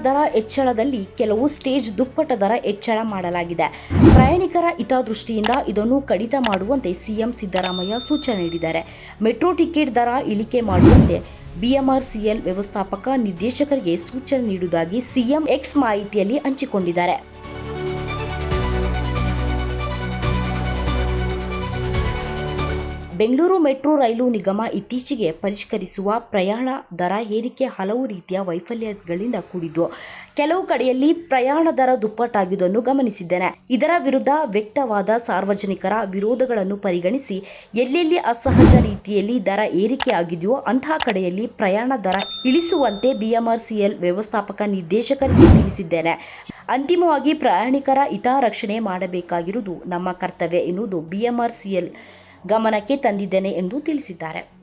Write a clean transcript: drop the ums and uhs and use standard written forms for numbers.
ದರ ಹೆಚ್ಚಳದಲ್ಲಿ ಕೆಲವು ಸ್ಟೇಜ್ ದುಪ್ಪಟ್ಟ ದರ ಹೆಚ್ಚಳ ಮಾಡಲಾಗಿದೆ. ಪ್ರಯಾಣಿಕರ ಹಿತದೃಷ್ಟಿಯಿಂದ ಇದನ್ನು ಕಡಿತ ಮಾಡುವಂತೆ ಸಿಎಂ ಸಿದ್ದರಾಮಯ್ಯ ಸೂಚನೆ ನೀಡಿದ್ದಾರೆ. ಮೆಟ್ರೋ ಟಿಕೆಟ್ ದರ ಇಳಿಕೆ ಮಾಡುವಂತೆ ಬಿಎಂಆರ್ಸಿಎಲ್ ವ್ಯವಸ್ಥಾಪಕ ನಿರ್ದೇಶಕರಿಗೆ ಸೂಚನೆ ನೀಡುವುದಾಗಿ ಸಿಎಂ ಎಕ್ಸ್ ಮಾಹಿತಿಯಲ್ಲಿ ಹಂಚಿಕೊಂಡಿದ್ದಾರೆ. ಬೆಂಗಳೂರು ಮೆಟ್ರೋ ರೈಲು ನಿಗಮ ಇತ್ತೀಚೆಗೆ ಪರಿಷ್ಕರಿಸುವ ಪ್ರಯಾಣ ದರ ಏರಿಕೆ ಹಲವು ರೀತಿಯ ವೈಫಲ್ಯಗಳಿಂದ ಕೂಡಿದ್ದು, ಕೆಲವು ಕಡೆಯಲ್ಲಿ ಪ್ರಯಾಣ ದರ ದುಪ್ಪಟ್ಟಾಗಿರುವುದನ್ನು ಗಮನಿಸಿದ್ದೇನೆ. ಇದರ ವಿರುದ್ಧ ವ್ಯಕ್ತವಾದ ಸಾರ್ವಜನಿಕರ ವಿರೋಧಗಳನ್ನು ಪರಿಗಣಿಸಿ ಎಲ್ಲೆಲ್ಲಿ ಅಸಹಜ ರೀತಿಯಲ್ಲಿ ದರ ಏರಿಕೆ ಆಗಿದೆಯೋ ಅಂತಹ ಕಡೆಯಲ್ಲಿ ಪ್ರಯಾಣ ದರ ಇಳಿಸುವಂತೆ ಬಿಎಂಆರ್ಸಿಎಲ್ ವ್ಯವಸ್ಥಾಪಕ ನಿರ್ದೇಶಕರಿಗೆ ತಿಳಿಸಿದ್ದೇನೆ. ಅಂತಿಮವಾಗಿ ಪ್ರಯಾಣಿಕರ ಹಿತರಕ್ಷಣೆ ಮಾಡಬೇಕಾಗಿರುವುದು ನಮ್ಮ ಕರ್ತವ್ಯ ಎನ್ನುವುದು ಬಿಎಂಆರ್ಸಿಎಲ್ ಗಮನಕ್ಕೆ ತಂದಿದ್ದೇನೆ ಎಂದು ತಿಳಿಸಿದ್ದಾರೆ.